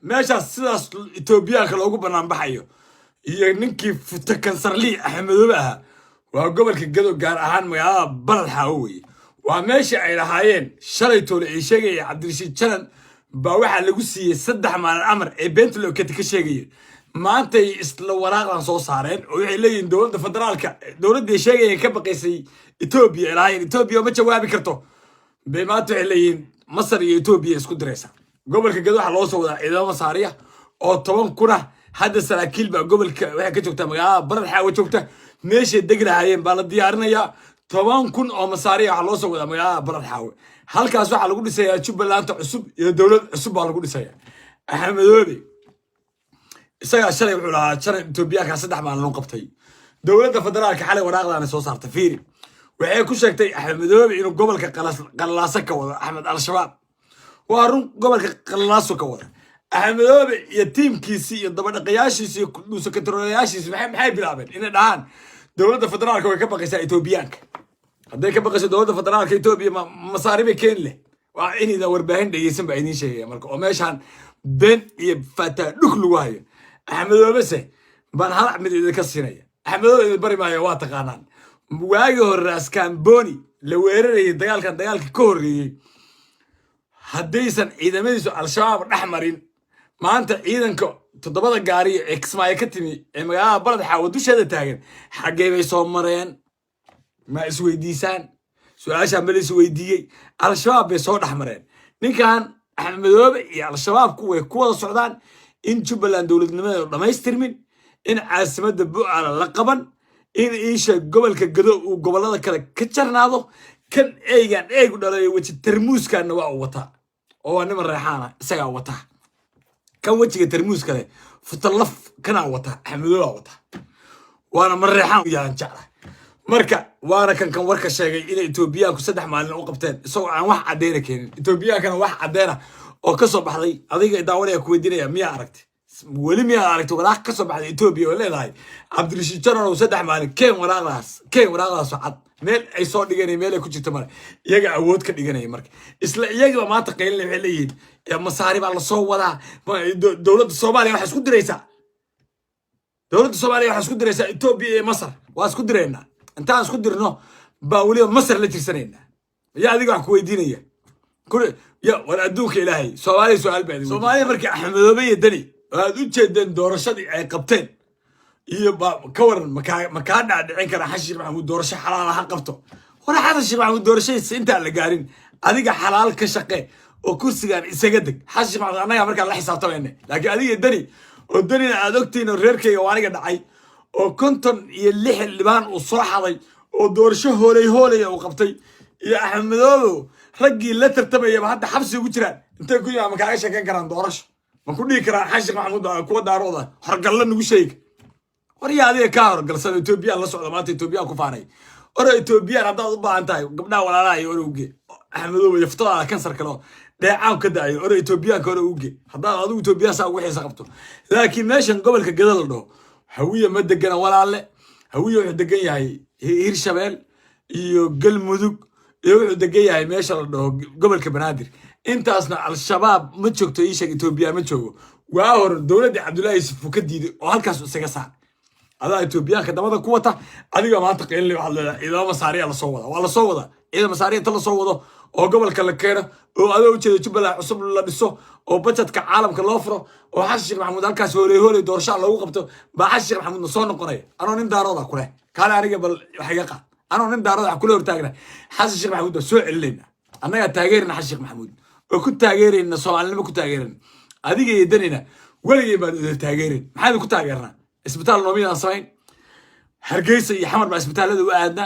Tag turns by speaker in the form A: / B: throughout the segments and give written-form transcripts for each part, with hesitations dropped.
A: meeshaas sidaas Etoobiyaanka loogu banaan baxayo iyo ninkii Futakansarli Axmedoobe aha waa gobolka Gado gaar ahaan magaalada Balad Xaawi waa meesha ay lahaayeen shalay toole ay sheegay Cabdirashiid Janan baa waxa lagu siiyay 3 maalin amar ee beentlo ka sheegay maanta isla waraaqan soo saareen oo waxay leeyihiin dawladda federaalka dawladda ay sheegayeen ka baqaysay Ethiopia ilaahay Ethiopia ma jawaabi karto bay maanta waxay leeyihiin Masar iyo Ethiopia isku diraysa gobolka Gado waxa loo soo wadaa ciidamo Masaariya oo 10 kuna hadda saraakiil baa gobolka waxa ka joogta magaalada Balad Xaawi joogta meesha deglaayeen baa la diyaarinayaa 10 kun oo Masaariya waxa loo soo wadaa magaalada Balad Xaawi halkaas waxa lagu dhisayaa Jubbaland cusub iyo dawlad cusub baa lagu dhisayaa Axmedoobe isaga shalay wuxuu lahaa jaran Etoobiyaanka 3 maalin loo qabtay dawladda federaalka xalay waraaqdan soo saartay fiiri waxay ku sheegtay Axmedoobe inuu gobolka Qalalaasa ka wado Axmed al-Shabaab waa run gobolka Qalalaasa ka wado Axmedoobe iyo tiimkiisa iyo dabadhaqayaashiisa iyo secretary-yaashiisa maxay bilaabeen inay dhahaan dawladda federaalka way ka baqaysaa Etoobiyaanka hadday ka baqayso dawladda federaalka Etoobiya masaaribe keen leh waa inida warbaahin dhageysan baa idin sheegaya marka oo meeshan been iyo fata dhug lagu hayo Axmedoobe se baan hal mid idinka siinaya Axmedoobe bari maayo waa taqaanaan waagi hore Askamboni la weerarayay dagaalka ka horreeyay haddaysan ciidamadiisu al-shabaab dhaxmarin maanta ciidanka 7 gaari ee Kismaayo ka timi ee magaalada Balad Xaawi dusheeda taagan xagee bay soo mareen ma isweydiisaan su'aasha ma la isweydiiyay al-shabaab bay soo dhaxmareen ninkan Axmedoobe iyo al-shabaab way ku wada socdaan in Jubbaland dawladnimada dhamaystirmin in caasimadda Bu'aala la qaban in isha gobolka Gado uu gobolada kale ka jarnaado kan eegu dhalay waji tarmuuskana waa wata oo nima reexana isaga wata kan wajiga tarmuuska leh futalaf kana wata Axmedoobe wata waana mareexan yaan jeclaa marka waana kan warka sheegay in Etoobiyaanku 3 maalin u qabteen isagoo aan wax cadeena keenin Etoobiyaankana wax cadeena oo ka soo baxday adiga daawanaya ku weydiinaya miya aragtay wali miya aragtay walaaq ka soo baxday Ethiopia oo leedahay Cabdirashiid Janan oo 3 maalin keen waraaqdaas cad meel ay soo dhigeen meel ay ku jirto mar iyaga awood ka dhiganay marka isla iyaga maanta qeylin waxay leeyihiin ee masaari baa la soo wadaa dawladda Soomaaliya waxa isku diraysaa Ethiopia iyo Masar waa isku direynaa intaan isku dirno baa waliba Masar la tirsanayna yaa adiga wax ku weydiinaya kul ya wala adduunka ilaahay Soomaaliya su'aal baa Soomaaliya markii Axmedoobe iyo Dani aad u jeedeen doorashadii ay qabteen iyo ka waran ma ka dhacin kara Xashiir Maxamuud doorasho xalaal ah qabto wala Xashiir Maxamuud doorashadiisa inta la gaarin adiga xalaal ka shaqee oo kursigan isaga deg Xashiir Maxamuud anaga markaa la xisaabtamayna laakiin adiga Dani oo Danina aad ogtiin reerkayga waaniga dhacay oo 56 libaan uu soo xaday oo doorasho hoolay uu qabtay iyo Axmedoobe raggii la tartamayay hadda xabsi ugu jiraan intee ku yaama kaaga sheekan karaan doorasho ma ku dhigi karaan Xashiir Maxamuud kuwa daarooda horgal nagu sheeg wariya adiga ka horgalsan Ethiopia la socdo maanta Ethiopia ku faanay ora Ethiopia hadda u baahan tahay gabdhaha walaalaha iyo uruge Axmedoobe yaftada kansar kale dheecaan ka daayo ora Ethiopia ka uruge hadda adigu Ethiopia saa ugu xiisa qabto laakiin meeshan gobolka Gado la dhaho hawiye ma degana walaale hawiye wuxuu degan yahay Hirshabeel iyo Galmudug iyo wuxuu degan yahay meesha la dhaho gobolka Banaadir intaasna al-shabaab ma joogto isha Ethiopia ma joogo waa hor dawladda Cabdullaahi Yuusuf ka diiday oo halkaas isaga saar adaa Etoobiyaanka dabada ku wata adiga maanta qeylin waxa la ciidamo Masaariya la soo wada waa la soo wada ciidamo Masaariya inta la soo wado oo gobolka la keeno oo adoo u jeedo Jubbaland cusub la dhiso oo budgetka caalamka loo furo oo Xashiir Maxamuud halkaas hoolay doorasho loogu qabto baa Xashiir Maxamuud soo noqonay anoo nin daarooda ku leh kala aniga bal wax iga qaad anoo nin daarooda ku leer taagna Xashiir Maxamuud soo celinayna annaga taageerina Xashiir Maxamuud oo ku taageerina Soomaalnimo ku taageerina adiga iyo Danina waligay baan taageerin maxay ku taageernaa isbitaal noomidan samayn Hargeysa iyo Xamar baa isbitaalada u aadna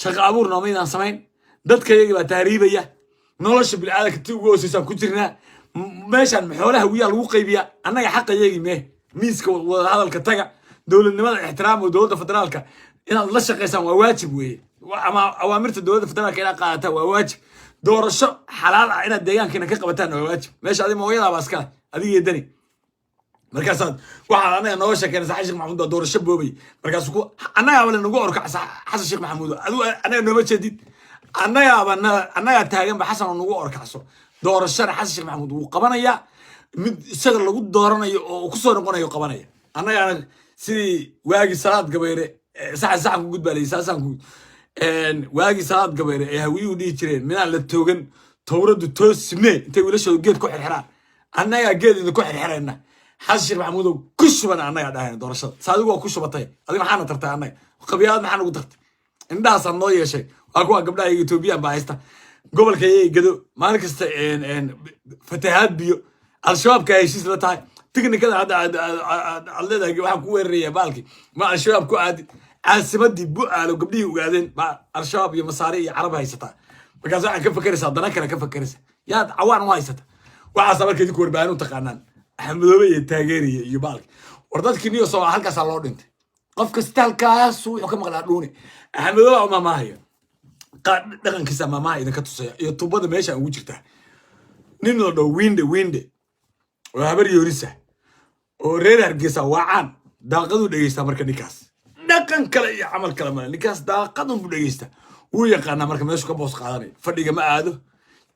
A: shaqo abuur noomidan samayn dadka iyaga baa taariibaya nolosha bilaadanka tii ugu hooseysan ku jirnaa meeshan xoolaha wiya lagu qaybiya annaga xaq iyagii miiska wada hadalka taga dawladnimada ixtiraam oo dawladda federaalka inaad la shaqeysaan waa waajib weeye ama awaamirta dawladda federaalka inaad qaadataan waa waajib doorasho xalaal ah inaad deegaankiina ka qabataan waa waajib meesha adiga mooyada baa iska adiga Dani markaas waxa anaga noo sheekayna Xashiir Maxamuud doorasho boobay markaas ku anaga wala nagu orka Xashiir Maxamuud anaga noo jeedid anaga taagan ba Xasan nagu orkacso doorashada Xashiir Maxamuud uu qabanaya mid isaga lagu dooranayo oo ku soo noqonayo qabanaya annaga sidii waagi salaad gabeere saxan ku gudbaalay saasan ku waagi salaad gabeere ee hawiyuu dhihi jireen midaan la toogan towradu toosme intay wiilashooda geed ku xirxiraan annaga geed ku xirxirayna xashir maxamuudow ku shuban annaga dhahayn doorashada saadigu waa ku shubatay adiga maxaana tartay annaga qabiyaad maxaan ugu tartay indhahaasaan noo yeeshay waa kuwa gabdhaha Ethiopian baa haysta gobolka ay gado maalin kasta fatahaad biyo al-shabaab ka heshiis la tahay tiknikada hadda leedahay waxaan ku weeraraya baalki ma al-shabaab ku aadi caasimadii bu'aalo gabdhihii ogaadeen ba al-shabaab iyo masaari iyo carab haysataa markaas waxaan ka fakaraysaa dana kale ka fakaraysaa yaad cawaan u haysata waxaas markay idinku warbaahin u taqaanaan axmedoobe iyo taageeriye iyo baalki war dadkii niyo soo halkaasaa loo dhintay qof kasta halkaas wuxuu ka maqlaa dhuuni axmedoobe uma maahayo dhaqankiisa maamaha idinka tusaya iyo tubada meesha ugu jirtaa nin la dhaw winde oo habar yoorisa oo reer Hargeysa waacaan daaqadu dhageysta marka ninkaas dhaqan kale iyo camal kale ma ninkaas daaqadu u dhageysta wuu yaqaan marka meeshu ka boos qaadanay fadhiga ma aado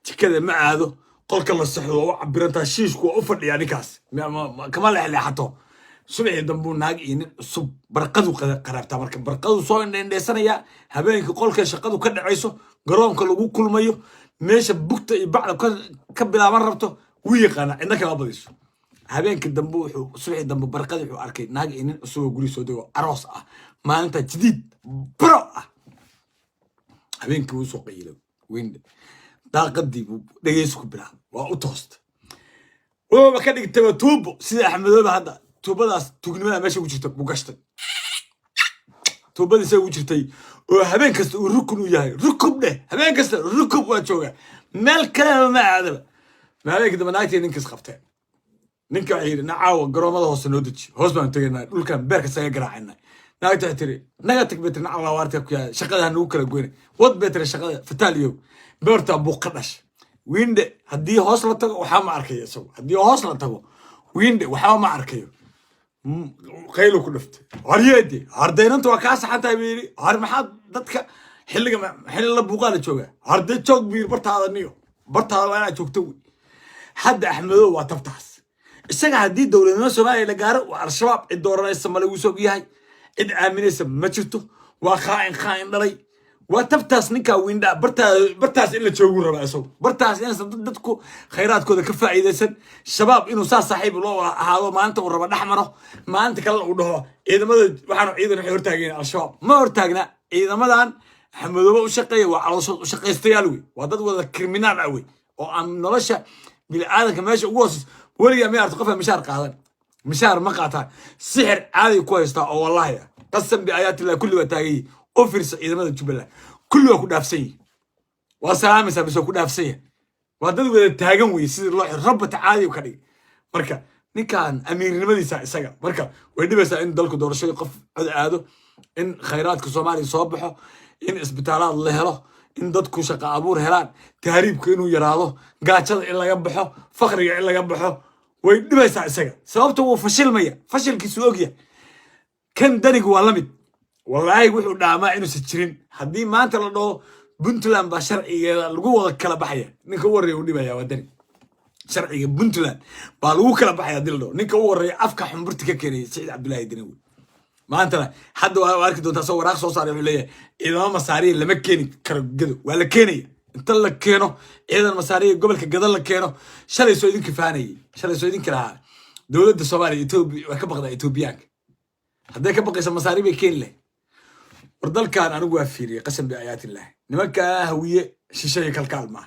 A: jikada ma aado qolka la saxdo oo cabiranta shiishku u fadhiya ninkaas kama leexleexato subaxii dambu naag in sub barqadu qaraabta marka barqadu soo indheesanaya habeenkii qolka shaqadu ka dhacayso garoonka lagu kulmayo meesha bugta iyo bacda ka bilaaban rabto wuu yaqaana indaka ma badiso habeenkii dambu wuxuu subaxii dambu barqadu wuxuu arkay naag in soo guri soo dago aroos ah maalinta jadiid bro ah habeenkii wuu soo qaylo winde daaqadii dhageys ku bilaab waa u toosta oo ka dhigtay tuubo sida axmedoobe hadda tuubadaas tugnimada meesha ugu jirta buu gashtay tuubadiisa ugu jirtay oo habeen kasta uu rukun u yahay rukub dheh habeen kasta rukub waa jooga meel kale ma aadaba habeenkii dambe naagtii ninkiis qabteen ninka waxay yidhi nacaawa garoomada hoose noo deji hoos baan tegaynaa dhulkan beerka saga garaacayna naagta waxay tiri naga tag betri nacaawa waarta ku yahay shaqada nagu kala goyna wad betri shaqada fataaliyo beerta buu ka dhash winde haddii hoos la tago waxaa ma arkayo isagu haddii hoos la tago winde waxaa ma arkayo qaylo ku dhaftay haryeedi hardeynanta waa kaa saxantahay biiri har maxaad dadka xilliga xilli la buuqaala jooga harday joog biir bartaada niyo bartaada waa inaad joogto wey hadda axmedoobe waa tabtaas isaga haddii dowladnimo Soomaaliya la gaaro waa al-shabaab cid dooranaysa ma lagu soo yahay cid aaminaysa ma jirto waa khaa'in dhalay waa tabtaas ninka winda bartaas in la joogo raba isagu bartaas in dadku khayraadkooda ka faa'iideysan shabaab inuu saa saaxiib loo ahaado maanta uu raba dhaxmaro maanta kale uu dhaho ciidamada waxaan ciidan waxay hortaageen al-shabaab ma hortaagna ciidamadan axmedoobe u shaqeeya waa calooshood u shaqaystayaal wey waa dad wada kriminaal ah wey oo aan nolosha bilaadanka meesha ugu hoos weliga ma arto qofa mishaar qaadan mishaar ma qaataan sixir caadi ku haysta oo wallahi qasam bi ayaati kulli waa taagay office ciidamada Jubbaland kulli waa ku dhaafsan waa salaamaysa bis ku dhaafsan waa dad wada taagan wey sidii loo rabta caadi ka dhig marka ninkan amiirnimadiisa isaga marka way dhibaysaa in dalku doorashada qof cod aado in khayraadka Soomaaliya soo baxo in isbitaalaad la helo in dadku shaqo abuur helaan taariibka inuu yaraado gaajada in laga baxo faqriga in laga baxo way dhibaysaa isaga sababta uu fashilmaya fashilkiisu ogyahay kan darigu waa lamid wallahi wuxuu dhaamaa inuu jirin haddii maanta la dhaho Puntland baa sharcigeeda lagu wada kala baxaya ninka u wareeyo dhibaya waa dari sharciga Puntland baa lagu kala baxaya dildo ninka u wareeyo afka xumburti ka keenay Saciid Cabdullaahi Dinawi maanta hadda waa arki doontaa soo waraaq soo saaray wuxuu leeyahay ciidamada masaariya lama keeni karo gado waa la keenaya inta la keeno ciidan masaariya gobolka gado la keeno shalay soo idinka faanayay shalay soo idinka lahaa dowladda Soomaaliya Itoobiya waa ka baqdaa Itoobiyaanka hadday ka baqayso masaariya bay keeni lahayd wardalkan anigu waa fiiriyay qasam bi ayaati ilaahi nimanka hawiye shishay kalkaal ma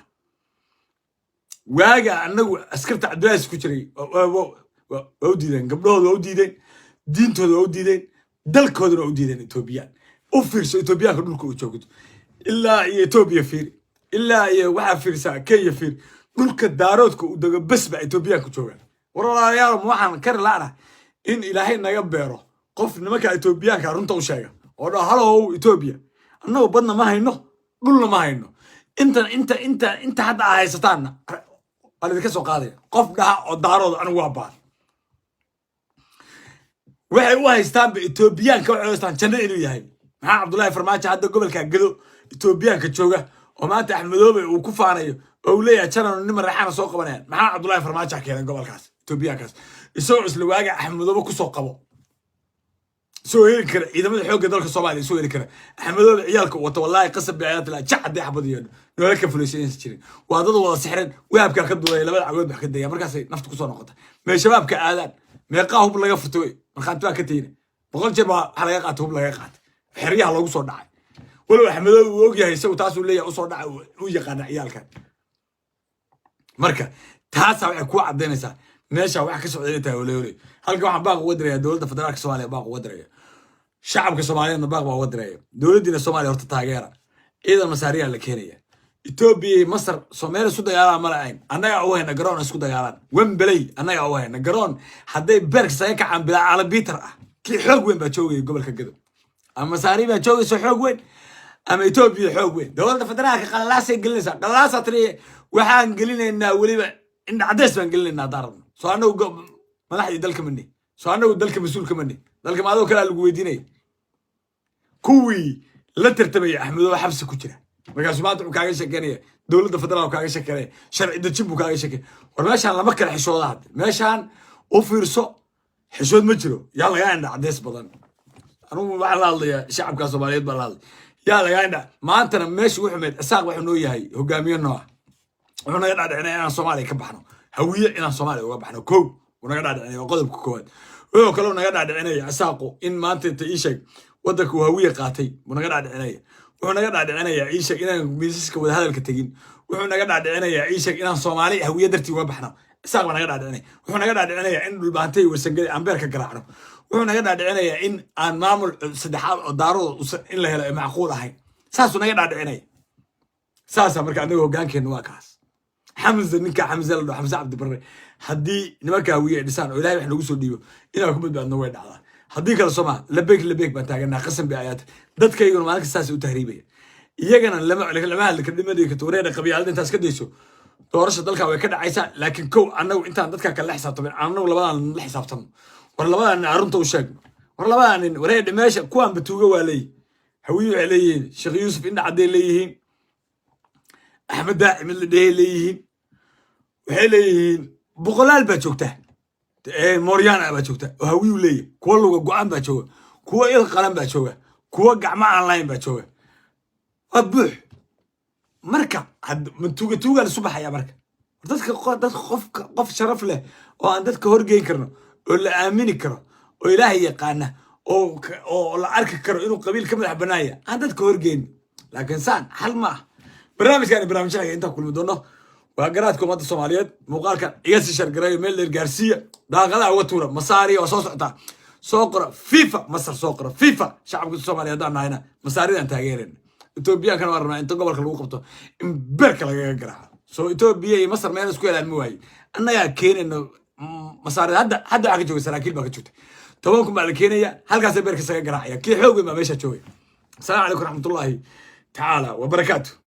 A: waaga anagu askarta Cabdullaahi ku jiray oo diideen gabdhooda oo diideen diintooda oo diideen dalkooduna oo diideen Etoobiyaan u fiirso Etoobiyaanka dhulka uu joogo ilaa iyo Etoobiya fiir ilaa iyo waxa fiirsa Kenya fiir dhulka daaroodka uu dago bas ba Etoobiyaanka joogaan walaalayaal waxaan kar laana in ilaahay naga beero qof nimanka Etoobiyaanka runta u sheega oo dha halo Etoobiya annagu badna ma hayno dhulna ma hayno inta hadda haysataan qalid ka soo qaaday qof dhaha oo daarooda anigu waa baan waxay u haystaan Etoobiyaanka waxay haystaan jannada inuu yahay maxaa Cabdullaahi Farmaajo hadda gobolka gado Etoobiyaanka jooga oo maanta Axmedoobe uu ku faanayo oo leeyahay jannada nima raxana soo qabanayaan maxaa Cabdullaahi Farmaajo keenay gobolkaas توبيا كاس يسوع لواجع أحمدوبه كسو قبو سوي كره إذا ما الحوق دولك الصومالي سوي كره أحمدوبه عيالك والله قصب بعيالات لا جعد يحبضيون نولك فلوسين سجرين وهذا والله سحرين ويابك كدوا لا عقود بحكديا مركز نفط كسو نقطة ما شباب كآذان ما يقاهم بلا يفرتوي مرخانتوا كتير بقول جبا حلقاتهم لا يقعد حريها لو سو دحاي ولو أحمدوبه وجهه يسوي تاسو ليه أصور دع ويقعد عيالك مركز تاسع ويكون عدينسا meesha wax ka socdayta waleeway halka waxa baaq wadraya dawladda federaalka Soomaaliya baaq wadraya shacabka Soomaaliyeed baaq waa wadraya dawladda Soomaaliya horta taageera ciidan masaariya la keenaya Ethiopia Masar Soomaaliya isku dagaalama malayn annaga oo hayna garoon isku dagaalan Wembley annaga oo hayna garoon haday berk saga ka cambila ala Peter ah ki xoog weyn ba joogay gobolka Gadow ama masaariya ba joogay soo xoog weyn ama Ethiopia xoog weyn dawladda federaalka qalaasay gelinaysa qalaasa tariye waxaan gelinaynaa waliba in cadays baan gelinaynaa daaradna soo anagu madaxdii dalka manni soo anagu dalka mas'uulka manni dalka maado kala lagu weydiinay kuwii la tartamay Axmedow xabsi ku jira markaas maanta uu kaaga sheekanaya dawladda federaalka kaaga sheekanaya sharci dajin buu kaaga sheekanaya war meeshaan lama kala xishooda had meeshaan u fiirso xishood ma jiro yaa laga indha cadays badan anugu waxa la hadlaya shacabka Soomaaliyeed baa la hadlay yaa laga indha maantana meesha wuxuu meed asaaq wuxuu noo yahay hogaamiye nooc wuxuu naga dhacay inaan Soomaaliya ka baxno هوية إن الصومالي وقبحنا كو ونقدر يعني وقلب كواد وكلو نقدر يعني عساقو إن ما أنت تعيشك ودك وهوية قاتي ونقدر يعني ونقدر يعني يعيشك إن بيسك وهذا الكتجين ونقدر يعني يعيشك إن الصومالي هوية درتي وقبحنا عساق ونقدر يعني ونقدر يعني إن البانتي والسجل عم بيرك قرعنا ونقدر يعني إن نعمل صدحات دارو إلا هلا معقولة هاي ساسو نقدر يعني ساسا مركز عنده جان كأنه كاس حمزة نكا حمزة حمزة عبد البر حدي نمكا هوية لسان ولا إحنا نقول ديو إنا كم بدنا نوعد على حدي كلا سمع لبيك بنتاجنا قسم بآيات دت كي يقولون مالك الساس وتهريبية يجينا لما اللي كنا مدي كتورينا قبيلة أنت اسكديشو تورش دلك وكذا عيسى لكن كو أنا وأنت دتك كلا حساب طبعا أنا ولا بقى الحساب طم ولا بقى نعرنت وشق ولا بقى وريد ماشي كوان بتوجو علي هوية عليه شيخ يوسف إن عدي ليه أحمد داعم اللي ده ليه وحليين بقلال بتشوكته موريانا بتشوكته وهوي وليه كله جوان بتشوه كوا إيه القلم بتشوه كوا جماعة أونلاين بتشوه أبوح مركب هاد من توجا الصبح يا مركب دتك قف شرف له وعندك هرجين كرنا ولا آمين كرنا وإلهي يقانا أو لا أرك كرنا إنه قبيل كم الحبناية عندك هرجين لكن سان حل ما برنامج كان برنامج شيء أنت كل مدونه وقراتكم هذا الصوماليات مقال كان يسشر قراي ميل الجارسية ده غلا هو تورا مصاري وصوص عطا سوقرا فيفا مصر سوقرا فيفا شعب الصومالية ده هنا مصاري أنت غيرين إثيوبيا كان ورنا أنت قبل خلوه قبته إمبارك لا يقرأ سو إثيوبيا مصر ما ينسكوا على المواي أنا يا كين إنه مصاري هذا حاجة جوي سراكيل ما كتشوت توانكم بعد كينيا هل كاسة بيرك سجى قراء كي حوجي ما بيش تشوي السلام عليكم ورحمة الله تعالى وبركاته.